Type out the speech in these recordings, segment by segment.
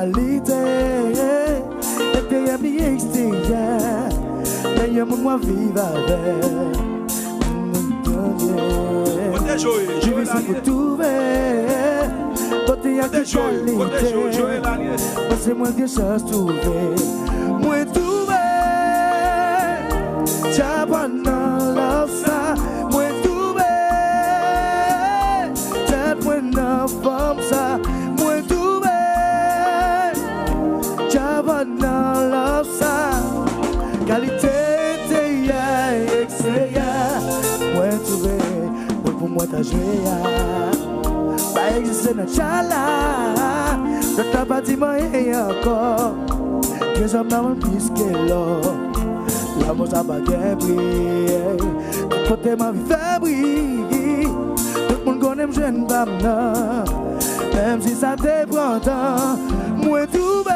qualité. Intérieur et extérieur. D'ailleurs, moi vive avec. Je vais s'en retrouver. Côté à qualité. C'est moi qui cherche trouver. Moi trouver. J'abandonne love ça. Moi trouver. T'as moi non femme ça. Moi trouver. J'abandonne love ça. Qualité t'es extérieur. Moi trouver. Pour moi t'as joué. Pas exister dans chala. Je t'ai pas dit moi et encore. Que j'aime dans mon plus que l'or. L'amour ça va bien briller. Tout côté ma vie fait briller. Tout le monde connaît me jeune femme. Même si ça te prend temps. Moi tout bête.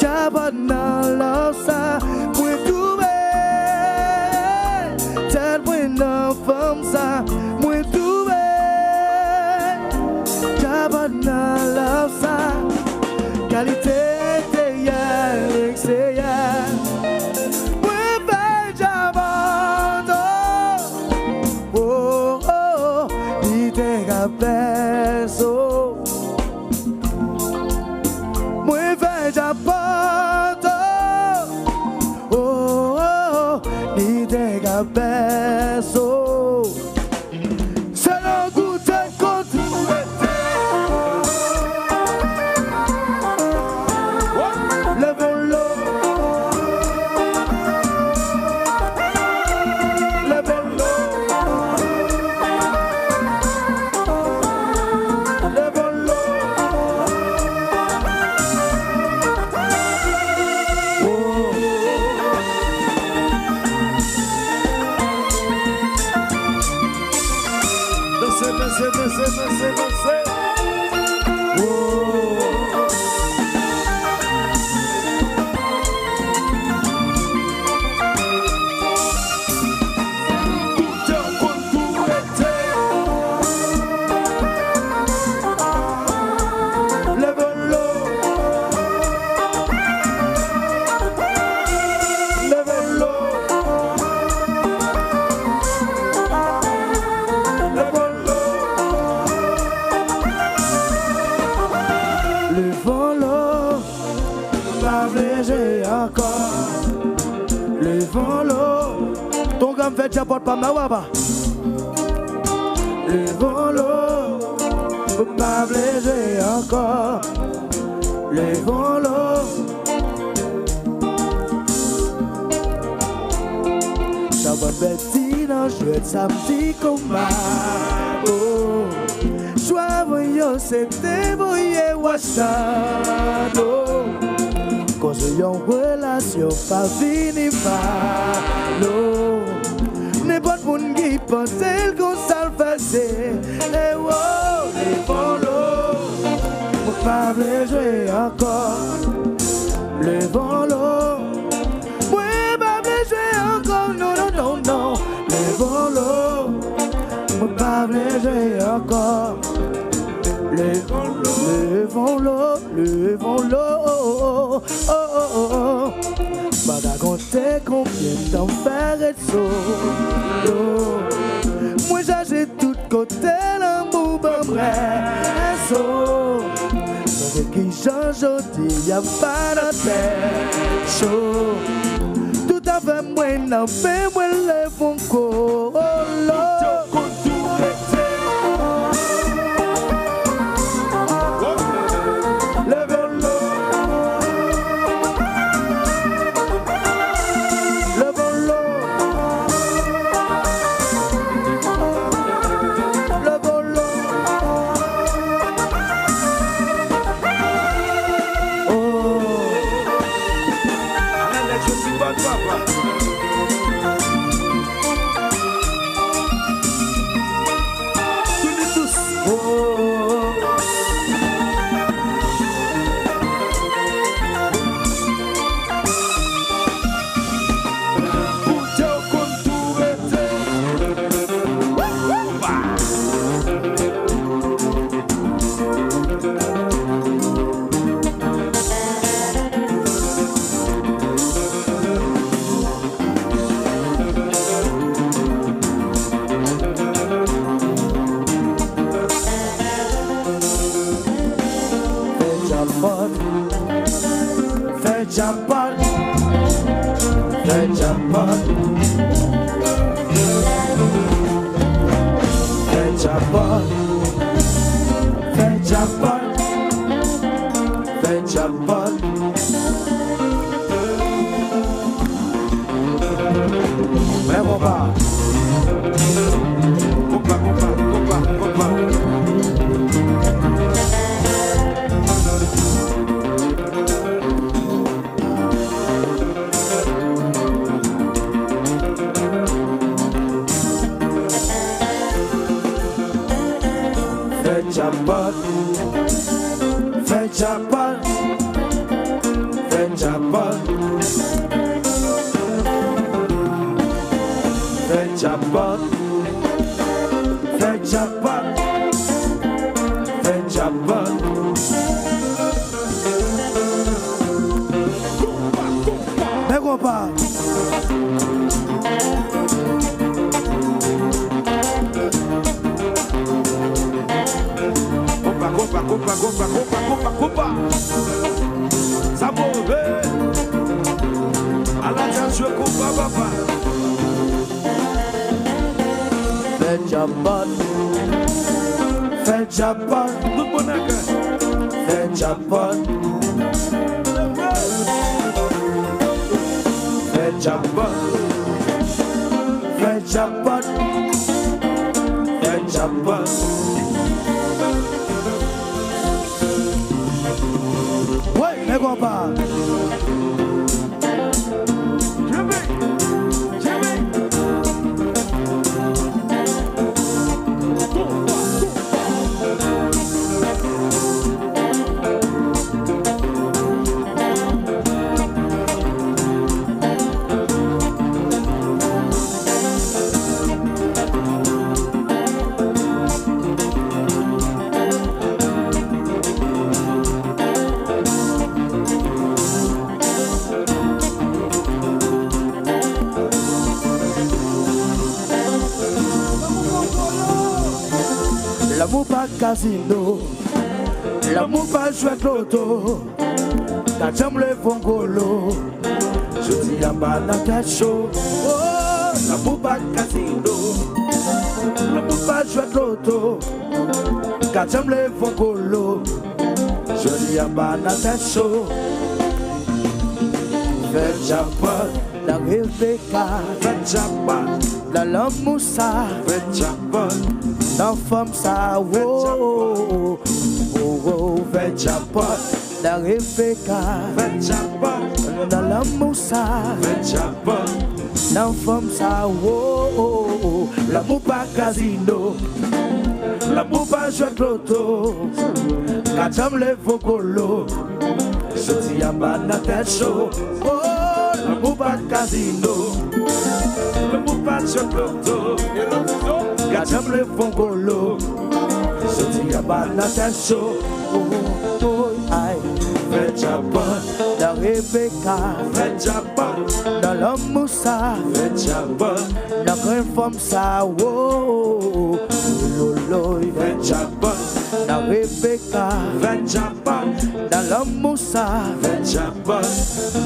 J'abandonne l'or ça. Moi tout bête. Tel point d'un femme ça. Moi tout bête. J'abandonne l'or ça. Qualité intérieure, extérieure. Moi fais j'abandonne. Oh oh oh, l'idée qu'appelle so. Moi fais j'abandonne. Oh oh oh, l'idée qu'appelle so. C'est le goût de continuer. Fait j'apporte pas ma waba. Le volo, faut pas bléger encore. Le volo, ça va bêtiner dans jouer de samedi combat. Oh, joie voyons c'était voyez wachado. Cause yon relation pas fini pas l'eau. N'importe moun qui pense qu'on s'en faisait. Et wow, les volos, faut pas jouer encore. Les volos, ouais, pas jouer encore. Non, non, non, non. Les volos, faut pas jouer encore. Les volos, les volos, oh, oh, oh, oh. Pas qu'à compter combien de temps faire et saut. Moi j'achète tout côté l'amour ben vrai saut. Avec qui change aujourd'hui y'a pas de tête chaud. Tout à fait moi n'en fait moi le fond colo. Fais Japan, fais Japan, fais Japan, fais Japan, fais Japan. Mais bon pas. Japan, fais Japan, fais Japan, fais Japan, fais Japan, fais Japan. Mais quoi pas? Compa. Ça mauvais. À la tête, je compa, papa. Fais Japan. Fais Japan. Tout le monde Fais Japan. Fais Japan. Fais Japan. Fais Japan. Mais quoi pas? L'amour pas casino, l'amour pas jouer l'auto. Quand j'aime le vongolo, je dis à ma tête chaud. Oh, l'amour pas casino, l'amour pas jouer l'auto. Quand j'aime le vongolo, je dis à ma tête chaud. Fais Japan, la Rebecca, fais Japan, la Lamoussa, fais Japan. La femme ça, oh, oh, oh, fais Japan, la Rebecca, fais Japan, la Moussa, fais Japan, la femme ça, oh, oh, oh, l'amour pas casino, l'amour pas jouer l'auto, quand j'aime les vocolos, je dis à ma tête chaud, oh, l'amour pas casino, l'amour pas jouer l'auto. Quand j'aime le vongolo, je dis à ma tête chaud. Oh, oh, aïe. Fais Japan, la Rebecca, fais Japan, dans l'homme Moussa, fais Japan, la grande femme ça, oh, lolo, fais Japan, la Rebecca, fais Japan, dans l'homme Moussa, fais Japan,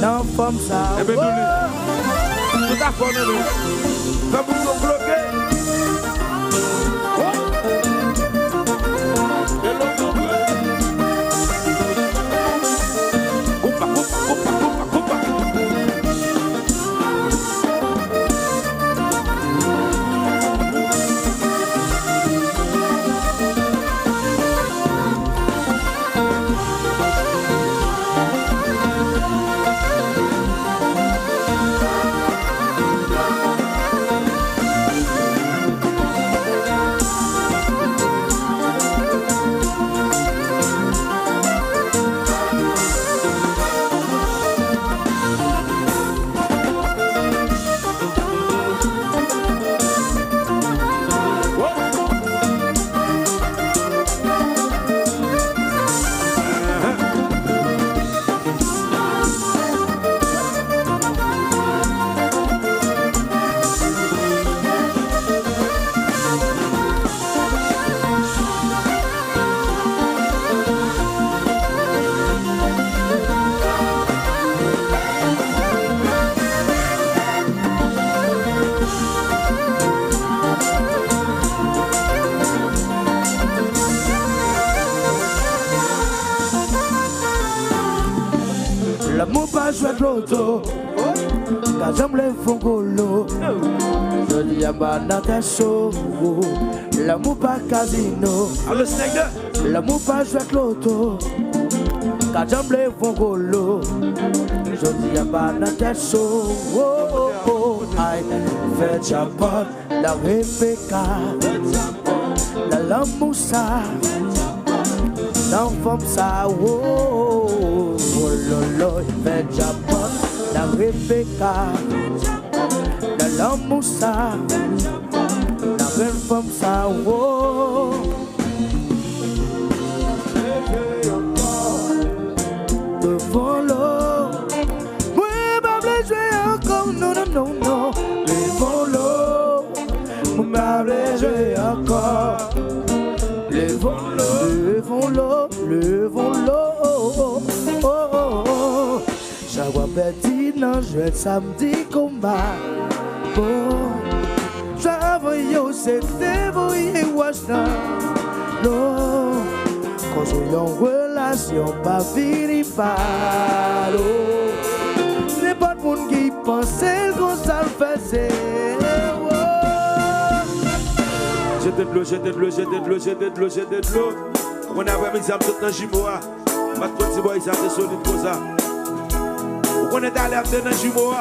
la femme ça, oh. Tout à fait, fais-vous bloquer. pas jouer de l'auto. Quand j'aime les fongolo, je dis à banana chaud. L'amour pas casino. L'amour pas jouer de l'auto. Quand j'aime les fongolo, je dis à banana chaud. Aïe, fais Japon, la Rebecca, la Lamoussa, l'enfant ça, oh, lolo, fais Japon, la Rebecca, la Lamoussa, la belle femme ça, oh. Devant l'eau, oui, pas me jouer encore, non, non, non, non. Devant l'eau, pas me jouer encore. Levons l'eau, levons l'eau, oh, oh, oh. Chaque fois petit, non, je vais samedi combat. Bon, j'avoue, c'était voyé, Washington. Non, quand j'ai en relation, pas fini par l'eau. N'est pas de monde qui pensait qu'on ça le faisait. Jetez de l'eau, jetez de l'eau, jetez de l'eau, jetez de l'eau, jetez de l'eau. On a vraiment exemple tout dans le jumeau. Ma petit boy, ça c'est solide pour ça. On est allé dans le jumeau.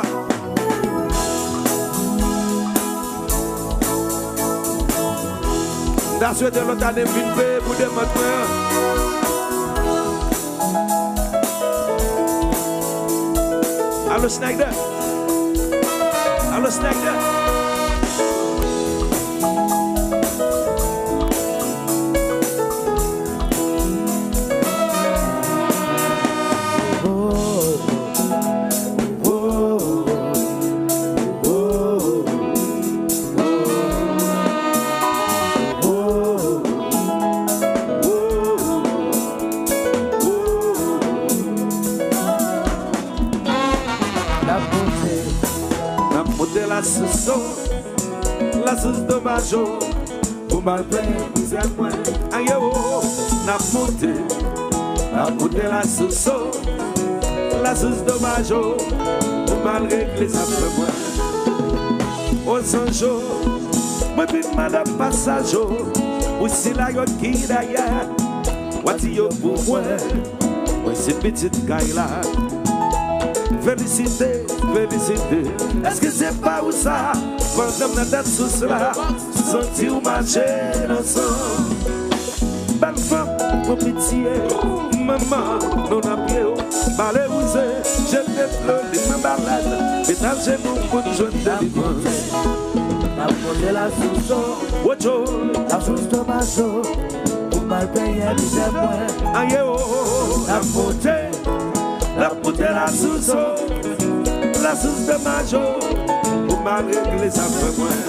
Dans ce temps, l'autre année, vite fait pour des matins. Allo Snyder. Allo Snyder. La sauce de majo, pour mal faire, vous êtes moins. Aïe, oh, n'a monté la sauce de majo, pour mal régler ça fait moins. Au sanjo, moi puis madame passageau, aussi la yotte qui d'ailleurs, wati yo pour moi, moi c'est petite caille là. Félicité, félicité. Est-ce que c'est pas où ça? Pendant la date sous cela, senti ou marcher ensemble. Belle femme, pour pitié, maman, non à pied, malheureuse, je t'ai pleuré, me balade, et t'as chez nous pour te joindre de l'immense. La posé la sauce, la sauce de ma sauce, pour mal payer, c'est moi. Aïe, oh, la poudre, la sauce de majo, pour mal régler ça fait moins.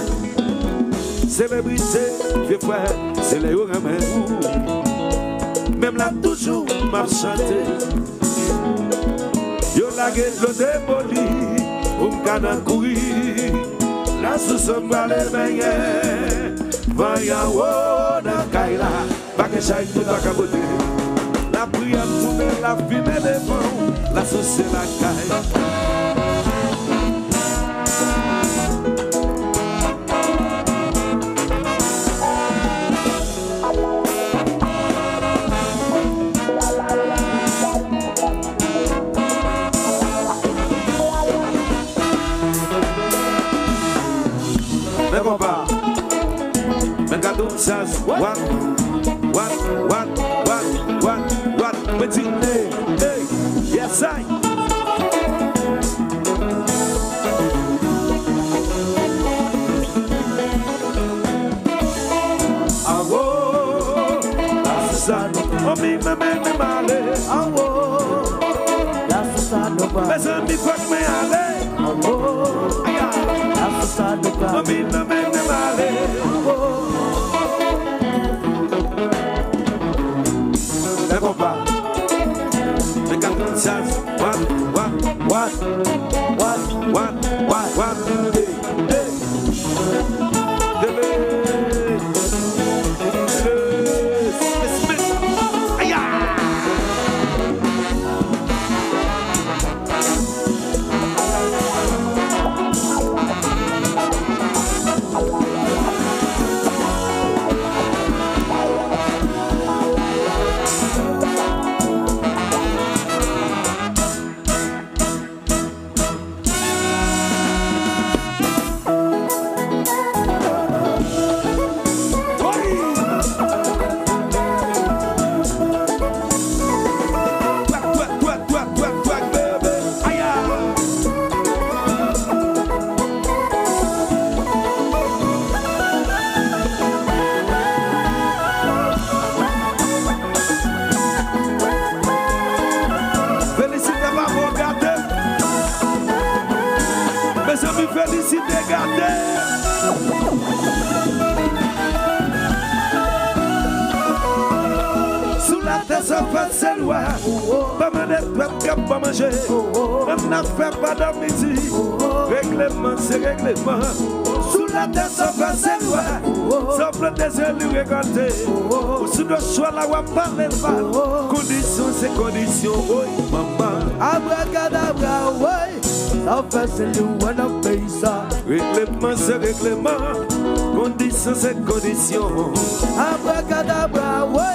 Célébrité, vieux frère, c'est les hauts même là toujours m'a chanté. Yo la guette l'eau déboli, pour m'cana courir. La sauce m'a les beignets, vaya ou dans Kaila, pas que j'aille tout à caboter. La prière tourne, la fumée devant, la sauce c'est la caille. Mais combat, mais gâteau ça, what, petit, hey, yes I. Ah oh, la ça, oh me malé, ah oh, la sauce de ma, mais ça me fait me aller, ah oh, la sauce de ma, oh me malé, ah oh. Mais combat, mais gâteau ça, what, hey, félicité gâté. Sous la tête ça fait ses lois. Pas manger, pas manger. On n'a fait pas de midi. Règlement, c'est règlement. Sous la tête ça fait ses lois. Ça fait des élus récoltés. Sous le choix là où on parle pas. Condition, c'est condition. Oui, maman. Abracadabra, oui. Ça fait c'est lui, on a payé ça. Règlement, c'est règlement. Condition, c'est condition. Abracadabra, oui.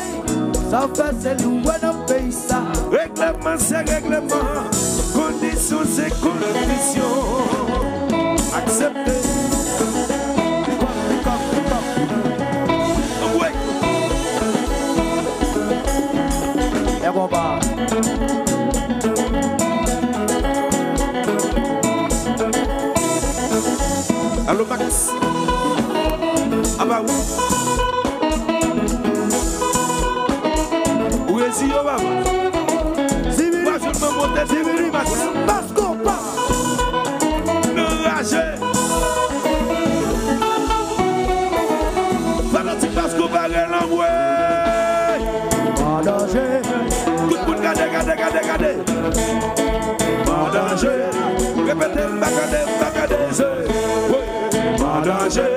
Ça fait c'est lui, on a payé ça. Règlement, c'est règlement. Condition, c'est condition. Acceptez. Oui. Et bon, bah. Allô Max. Ah bah oui. Où est-ce qu'il y a maman? Zibiri. Moi je me monte Zibiri Max. Pasco, pas. Le rager. Fanatique Pasco barrel en ouais. Pas danger. Tout le monde regardez. Pas danger. Répétez, bagardez. Pas danger.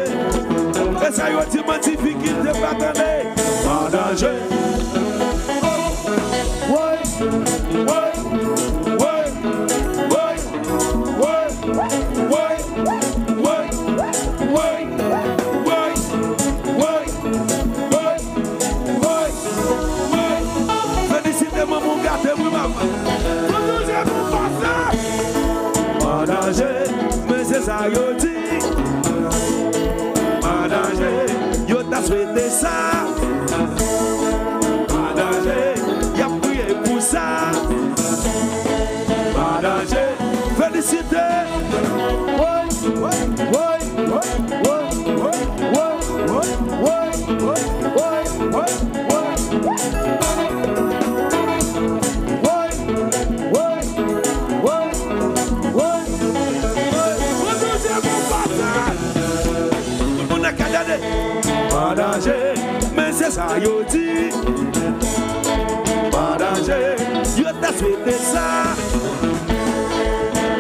Et ça y est, tu m'as dit qu'il ne pas donner. Pas danger. Félicitez-moi mon gars, t'es mon maman. Pas danger, mais c'est ça yo dit. Pas danger, yo t'a souhaité ça. Pas danger, y'a prié pour ça. Pas danger, félicité. Pas danger, mais c'est ça yo dit. Pas danger, yo t'a souhaité ça.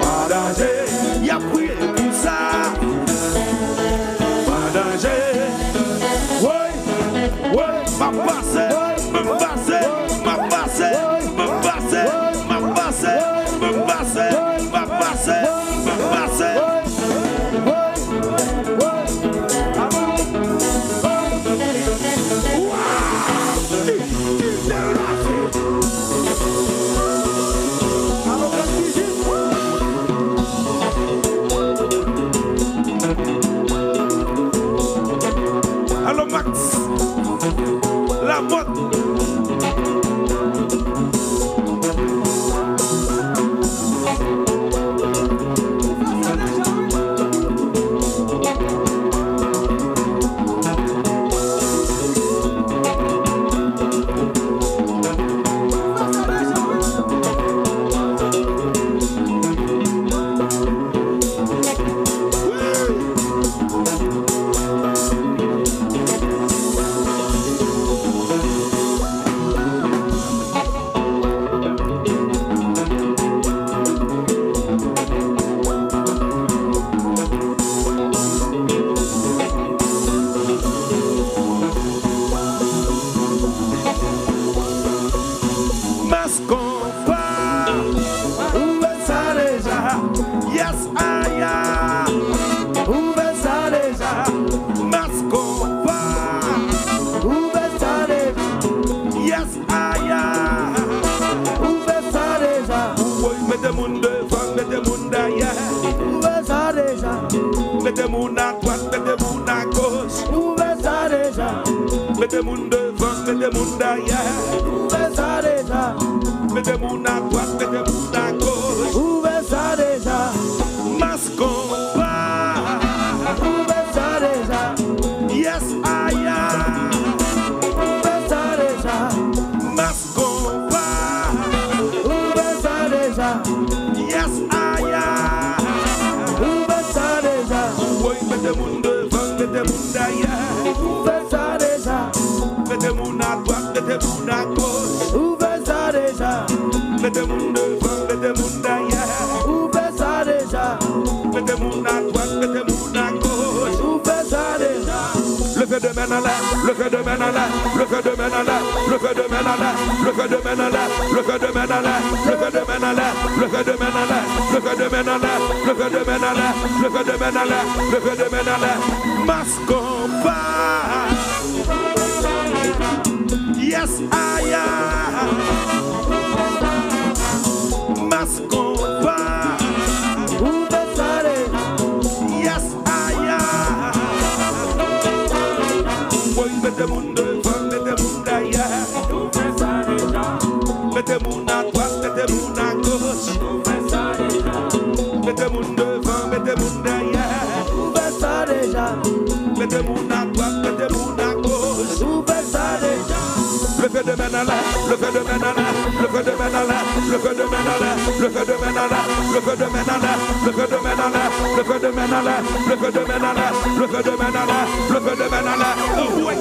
Pas danger, y'a prié pour ça. Pas danger, ouais, ma passe, me passe, ma passe, me passe, ma passe, me passe, ma passe, me passe. Allô Max, la mode. Mettez-moi à droite, mettez-moi à gauche. Ouvert ça déjà. Mettez-moi devant, mettez-moi derrière. Ouvert ça déjà. Mettez-moi à droite, mettez-moi à gauche. Ouvert ça déjà. Mascomba. Ouvert ça déjà. Yes, I am. Ouvert ça déjà. Mascomba. Ouvert ça déjà. Yes, I am. Ouvert ça déjà. Mettez mon devant, mettez mon derrière. Où fait ça déjà? Mettez mon à droite, mettez mon à gauche. Où fait ça déjà? Mettez mon devant, mettez mon derrière. Où fait ça déjà? Mettez mon à droite, mettez mon à gauche. Où fait ça déjà? Le fait de main en l'air, le fait de main en l'air, le fait de main en l'air, le fait de main en l'air, le fait de main en l'air, le fait de main en l'air, le fait de main en l'air, le fait de main en l'air, le fait de main en l'air, le fait de main en l'air, le fait de main en l'air, le fait de main en l'air. Mascomba. Yes, I am. Mascomba. Où fait ça déjà? Yes, I am. Mettez mon devant, mettez mon derrière. Où fait ça déjà? Mettez mon à droite, mettez mon à gauche. Où fait ça déjà? Mettez mon devant, mettez mon derrière. Où fait ça déjà? Mettez mon à droite, mettez mon à gauche. Où fait ça déjà? Le fait de main en l'air, le fait de main en l'air, le fait de main en l'air, le fait de main en l'air, le fait de main en l'air, le fait de main en l'air, le fait de main en l'air, le fait de main en l'air, le fait de main en l'air, le fait de main en l'air, le fait de main en l'air. Oh ouais,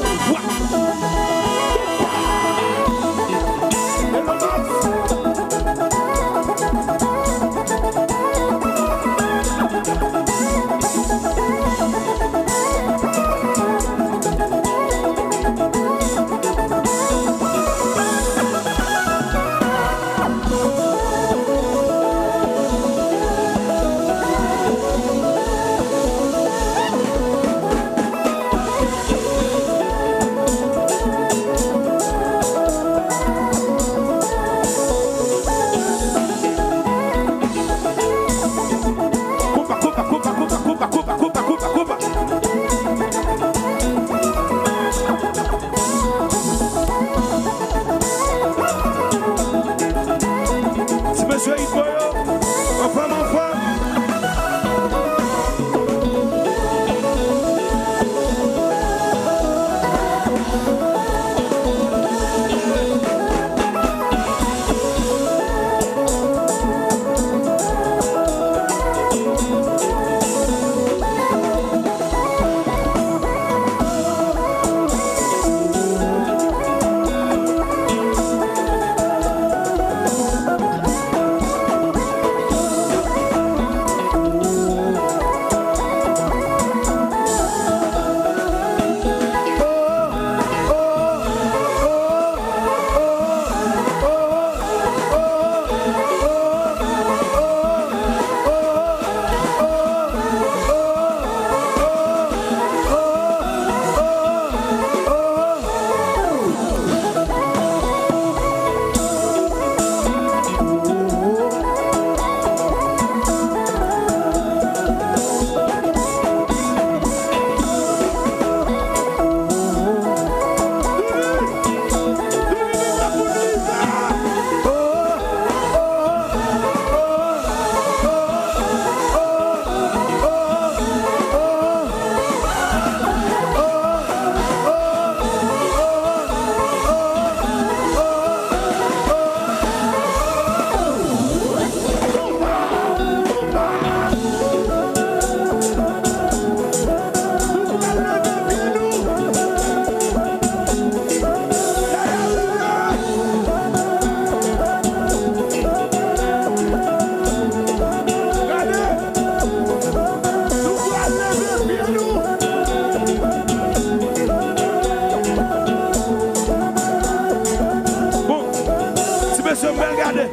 Regardez,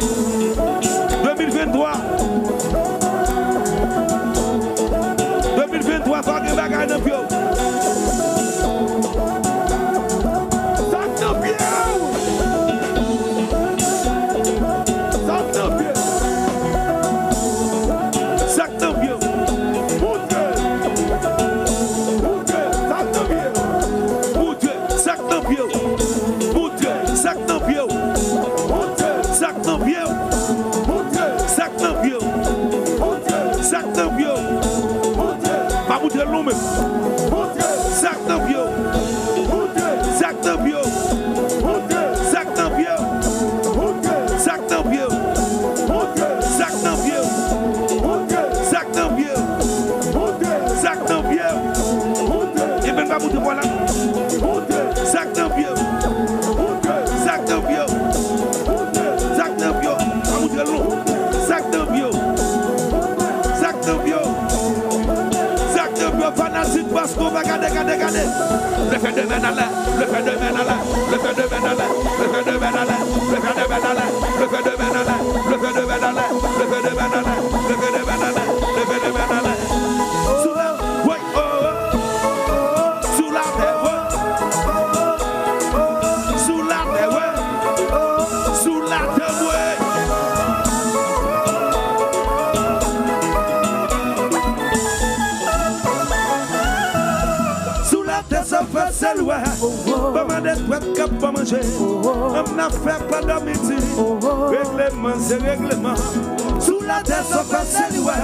2023, pas de bagaille dans le pied. Sac dans le pied. Sac dans le pied. Sac dans le pied. Sac dans le pied. Sac dans le pied. Sac dans le pied. Sac dans le pied. Sac dans le pied. Sac dans le pied. Pas vous dire l'homme. Sac dans le pied. Sac dans le pied. Sac dans le pied. Sac dans le pied. Sac dans le pied. Sac dans le pied. Sac dans le pied. monte voilà. Monte, sac d'un vieux. Monte, sac d'un vieux. Monte, sac d'un vieux. À monter long. Sac d'un vieux. Sac d'un vieux. Sac d'un vieux fanatique parce qu'on va garder. Le fait de men à l'air, le fait de men à l'air, le fait de men à l'air, le fait de men à l'air, le fait de men à l'air, le fait de men à l'air, le fait de men à l'air, le fait de men à l'air, le fait de men à l'air, le fait de men à l'air. Sous la, ouais, sous la terre, ouais, sous la terre, ouais, sous la terre, ouais. Sous la terre, ça fait seul, ouais. Pas mal de trucs pour manger. On n'a fait pas de midi. Règlement, c'est règlement. Sous la terre, ça fait seul, ouais.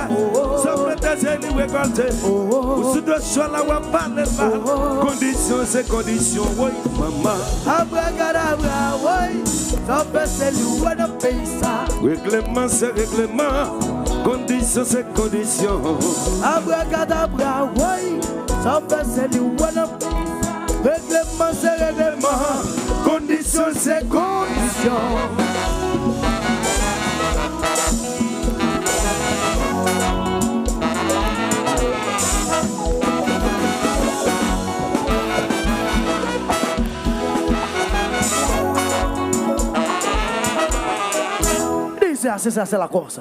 Ça fait des années récoltées. Sous de choix, là, on va parler mal. Condition, c'est condition, oui, maman. Abracadabra, oui. Ça fait seul, ouais, de pays ça. Règlement, c'est règlement. Condition, c'est condition. Abracadabra, oui. Ça fait seul, ouais, de pays. Règlement, c'est règlement. Condition, c'est condition. C'est ça, c'est la course.